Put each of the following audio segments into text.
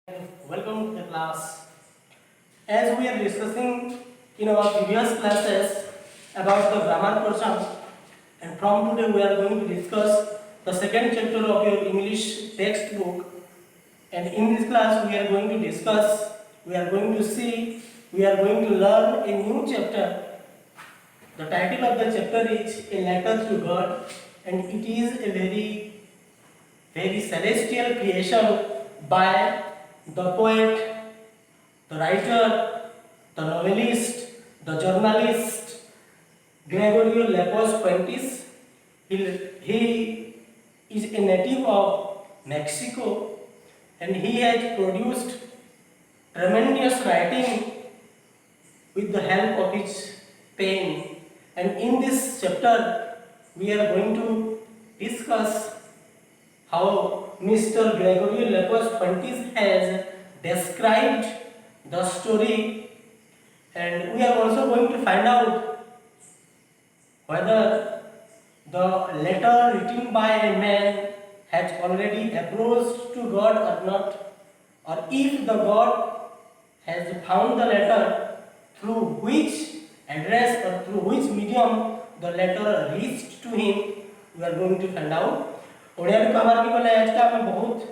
Welcome to the class. As we are discussing in our previous classes about the grammar portion, and from today we are going to discuss the second chapter of your English textbook. And in this class, we are going to discuss, we are going to see, we are going to learn a new chapter. The title of the chapter is A Letter to God, and it is a very celestial creation by the poet, the writer, the novelist, the journalist Gregorio Lepos Fuentes. He is a native of Mexico and he has produced tremendous writing with the help of his pen. And in this chapter, we are going to discuss how Mr. Gregorio Lepos Fuentes has described the story, and we are also going to find out whether the letter written by a man has already approached to God or not, or if the God has found the letter through which address or through which medium the letter reached to him, we are going to find out. Odia में कहार की बोले आज का में बहुत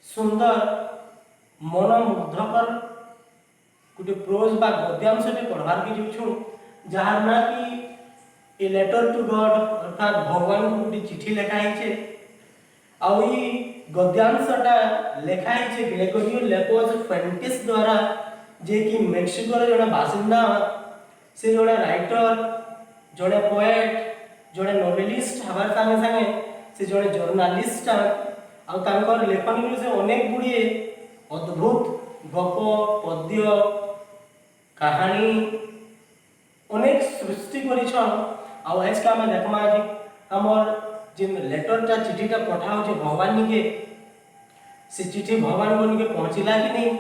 सुंदर मनमुग्धकर गुटे pros बा गद्यांश टे पढ़वार की जोछु जहार ना कि ए लेटर टू गॉड अर्थात भगवान को गुटे चिट्ठी लिखा हिचे आ ई गद्यांशटा लिखा हिचे ग्रेगोरियो लेपोस फुएंटेस द्वारा जे कि मेक्सिको रे जने बासिंदा से जने राइटर जने पोएट जड़े नोवेलिस्ट हमारे संगे संगे से जड़े जर्नालिस्ट आ तांकर लेखन से अनेक गुड़िए अद्भुत गप पद्य कहानी अनेक सृष्टि करिछन आ आज का हम देखमा जे हमर जिन लेटरटा चिठीटा पठाओ जे भगवान के से चिठी भगवान को के पहुंचिला कि नहीं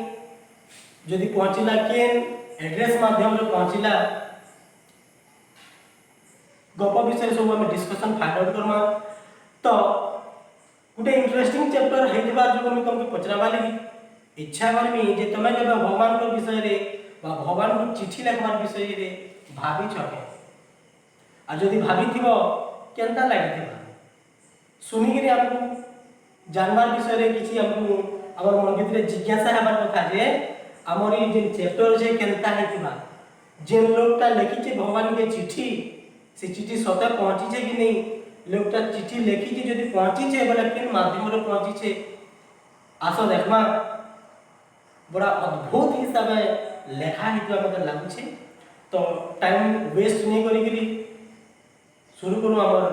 यदि पहुंचिला केन एड्रेस माध्यम रे पहुंचिला गप विषय सब हम डिस्कशन फाइंड आउट करमा तो गुटे इंटरेस्टिंग चैप्टर हेतबार जो हम तुमके पचराबा लगी इच्छा करमी जे तमे जब भगवान को विषय रे बा भगवान को चिट्ठी लिखवार विषय रे भाबी छके आ जदी भाबी थिबो केनता लागिथिबा सुनी के हमको जानबार विषय रे किछि हमको हमर मन भीतर जिज्ञासा हेबार कथा जे हमर ई जे चैप्टर जे केनता हेतिबा जे लोगटा लिखिছে भगवान के चिट्ठी से चिट्ठी सते पहुंची छे कि नहीं लोगटा चिट्ठी लिखी जे यदि पहुंची छे बोले किन माध्यम रे पहुंची छे आसो देखमा बड़ा अद्भुत हिसाब लेखा हितो हमके लागु छे तो टाइम वेस्ट नहीं करी करी शुरू करू हमर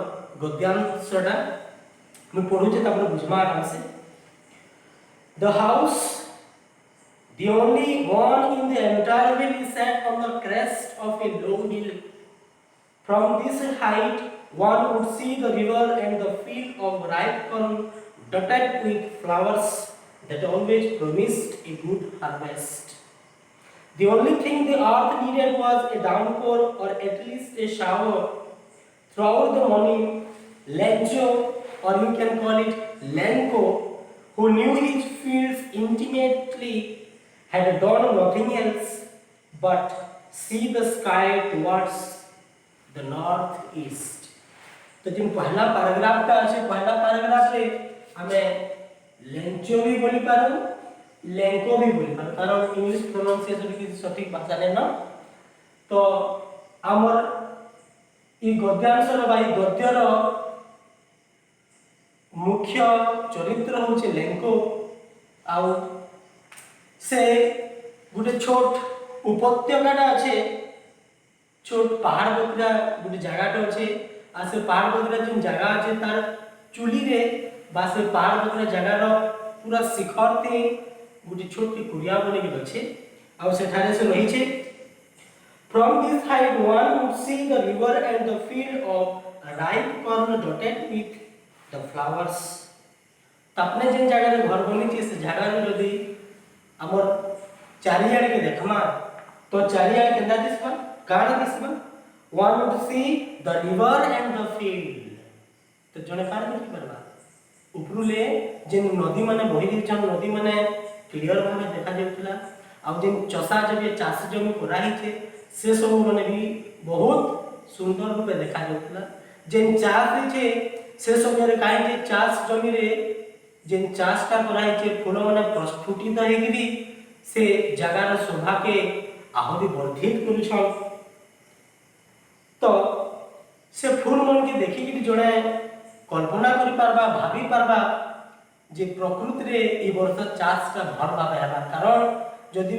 गद्यांशटा मैं पढू छे तापर बुझमा आराम से the house the only one in the entire valley sat on the crest of a low hill. From this height, one would see the river and the field of ripe corn dotted with flowers that always promised a good harvest. The only thing the earth needed was a downpour or at least a shower. Throughout the morning, Lencho, or you can call it Lenko, who knew his fields intimately, had done nothing else but see the sky towards the northeast. तो जिन पहला paragraph टा আছে पहला paragraph रे हमें Lencho भी बोली पारो Lanco भी बोली पारो कारण इंग्लिश प्रोनाउंसिएशन की सटीक भाषा ने ना तो हमर ई गद्यांश रो भाई गद्य रो मुख्य चरित्र होचे लेंको आउ से गुटे छोट उपत्यकाटा আছে छोट पहाड़ बकरा गुटे जगहटा আছে आ से पहाड़ बकरा जिन जगह আছে तार चुली रे बा से पहाड़ बकरा जगह रो पूरा शिखर ते गुटे छोटी कुरिया बने के আছে आ सेठारे से रही छे from this height one would see the river and the field of ripe corn dotted with the flowers तपने जिन जगह रे घर बनी छे से जगह रे यदि हमर चारियाडे के देखमा तो चारियाडे केंदा दिसबा काना दिसबा one would see the river and the field तो जने पार नहीं करबा उपरुले जेन नदी माने बही दिछन नदी माने क्लियर भाबे देखा जाउतला आ जेन चषा जबे चाष जमी करा हिचे से सब माने भी बहुत सुंदर रूपे देखा जाउतला जेन चाष हिचे से सब रे काहे जे चाष जमी रे जेन चाष का करा हिचे फूल माने प्रस्फुटित हेगिरी से जगार शोभा के आहुरी वर्धित करूछन तो से फूल मन के देखि कि जणे कल्पना करि पारबा भाबी पारबा जे प्रकृति रे ई वर्ष चाष का भल भाबे हेबा कारण जदि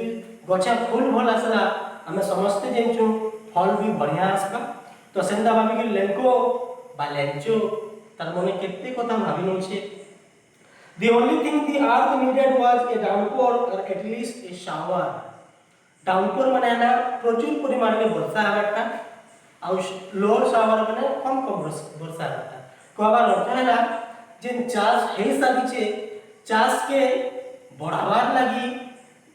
गछा फूल भल आसला हमें समस्त जेंचु फल भी बढ़िया आसबा तो सेंदा भाबी कि लेंको बा लेंचो तार मने केते कथा भाबी नछे The only thing the earth needed was a downpour or at least a shower. Downpour माने है ना प्रचुर परिमाण में वर्षा हेबाटा और लोअर शावर माने कम कम वर्षा हेबाटा कहबार अर्थ है ना जेन चाष हे सारी छे चाष के बढ़ावार लागि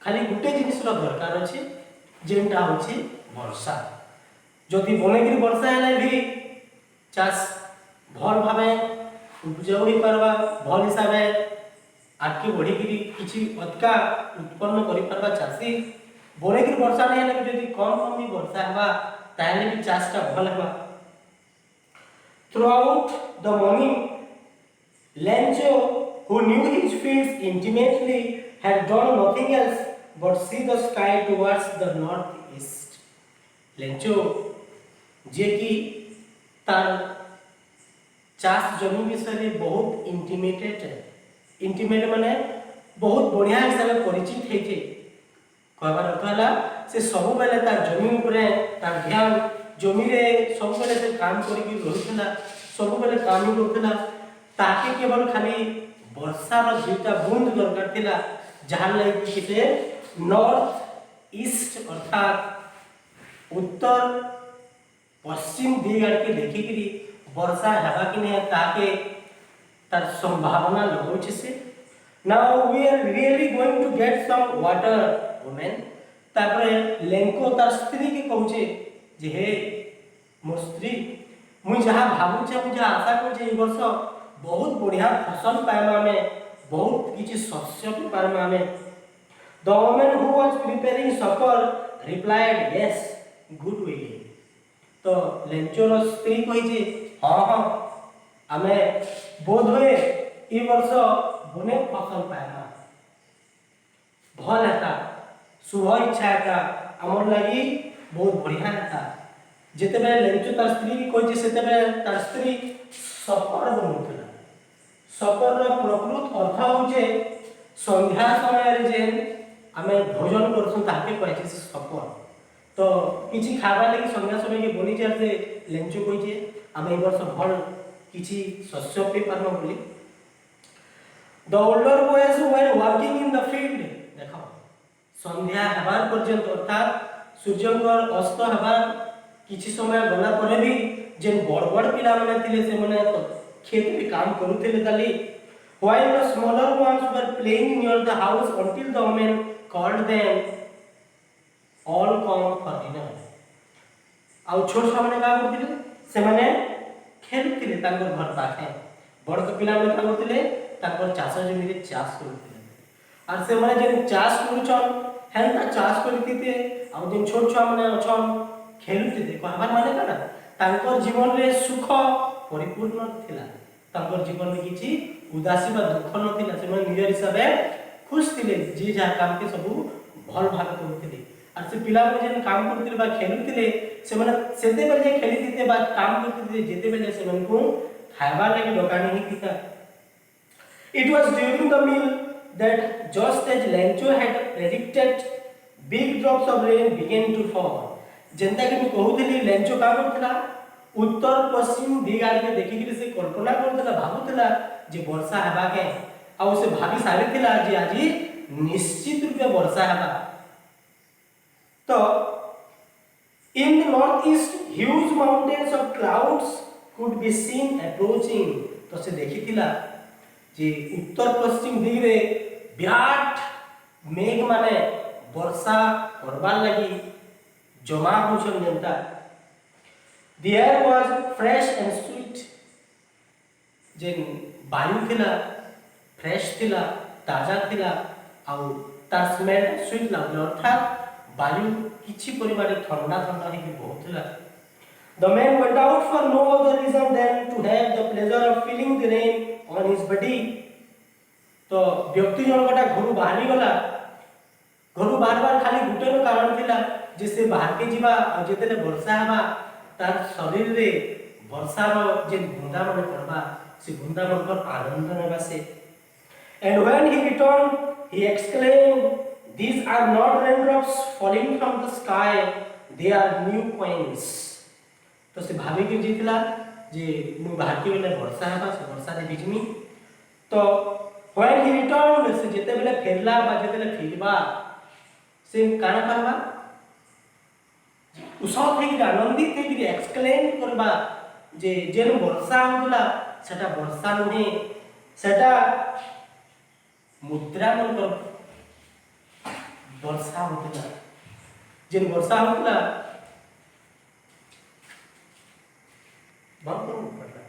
खाली गुटे जिनिस रो दरकार अछि जेनटा होछि वर्षा जदि बनेगिरी वर्षा हेले भी चाष भल भाबे उपजाऊ ही परबा भल हिसाबे आगे बढ़ी गिरी किछि अधिका उत्पन्न करि परबा चाषी बनेगिरी वर्षा नै हेले जदि कम कम भी वर्षा हेबा ताहेले भी चाषटा भल हेबा throughout the morning Lencho, who knew his fields intimately, had done nothing else but see the sky towards the northeast. Lencho, जे कि तार चाष जमी विषय बहुत इंटिमेट माने बहुत बढ़िया हिसाब से परिचित हेचे कहबार अर्थ हला से सब बेले तार जमी ऊपर तार ध्यान जमी रे सब बेले से काम करी कि रहथला सब बेले काम ही करथला ताके केवल खाली वर्षा रो दुईटा बूंद दरकार थिला जहां लागि कि से नॉर्थ ईस्ट अर्थात उत्तर पश्चिम दिग आड़ के देखि कि वर्षा हेबा कि नै ताके तार संभावना लगौछि से now we are really going to get some water women तापरे लेंको तार स्त्री के कहूचे जे हे मोर स्त्री मुई जहां भाबु छे मुझे आशा कर जे ई वर्ष बहुत बढ़िया फसल पाएमा में बहुत किछि शस्य भी पाएमा में the women who was preparing supper replied yes good willing तो लेंचोर स्त्री कहि जे हां हां आमे बोध होए ई वर्ष बने फसल पाएमा भल हेता शुभ इच्छा हेता हमर लागि बहुत बढ़िया हेता जेते बेले लेंचो तार स्त्री की कहि जे सेते बेले तार स्त्री सपर बनुतला सपर रो प्रकृत अर्थ होजे संध्या समय रे जे आमे भोजन करसु ताके कहै छै सपर तो किछि खाबा लागि संध्या समय के बनि जाते लेंचो कहि जे आमे ई वर्ष भल किछि शस्य पे पारनो बोली the older boys who were working in the field देखो संध्या हेबार पर्यंत अर्थात सूर्यंकर अस्त हेबार किछि समय गला परे भी जेन बड़ बड़ पिला माने थिले से माने तो खेत में काम करूथिले ताली while the smaller ones were playing near the house until the women called them all come for dinner आउ छोट सामने का करथिले से माने खेलुथिले तांकर घर पाखे बड़ पिला माने का करथिले तांकर चाष जमी रे चाष करूथिले और से माने जे चाष करूछन हेनता चाष करितिते आउ जे छोट छुआ माने अछन खेलुथिले कहबार माने काना तांकर जीवन रे सुख परिपूर्ण थिला तांकर जीवन में किछि उदासी बा दुख न थिला से मन निज हिसाबे खुश थिले जे जा काम के सब भल भाग करथिले और से पिला में जे काम करथिले बा खेलुथिले से मन सेते बेले जे खेली दिते बा काम करथिले जेते बेले से मन को खाइबा लागि डकानी ही थिता it was during the meal that just as Lencho had predicted big drops of rain began to fall जेंता कि कहूथिली लेंचो का करथिला उत्तर पश्चिम दिग आड़ के देखि कि से कल्पना करथिला भाबुथिला जे वर्षा हेबा के आ से भाबी सारिथिला जे आजी निश्चित रूपे वर्षा हेबा तो in the north east huge mountains of clouds could be seen approaching तो से देखिथिला जे उत्तर पश्चिम दिग रे विराट मेघ माने वर्षा करबार लागि जमा होछन जेंता The air was fresh and sweet. जेन वायु थिला फ्रेश थिला ताजा थिला आउ तार स्मेल स्वीट लागला अर्थात वायु किछि परिमाण ठंडा ठंडा ही बहुत थिला। The man went out for no other reason than to have the pleasure of feeling the rain on his body. तो व्यक्ति जनकटा घर बाहरी गला घर बार खाली गुटे कारण थिला जे से बाहर के जीवा आ जेतेले वर्षा हवा तार शरीर रे वर्षा रो जे बुंदा माने पड़बा से बुंदा मन पर आनंद नेबा से। And when he returned he exclaimed, these are not raindrops falling from the sky, they are new coins. तो से भाभी के जीतला जे मु बाहर के बेले वर्षा हबा से वर्षा रे बिजमी। तो when he returned से जेते बेले फेरला बा जेते बेले फिरबा से काना करबा उसात हे आनंदित हे एक्सक्लेम करबा जे जेन वर्षा होला सेटा वर्षा नहे सेटा मुद्रा मन कर वर्षा होतला जेन वर्षा होतला बंद करो।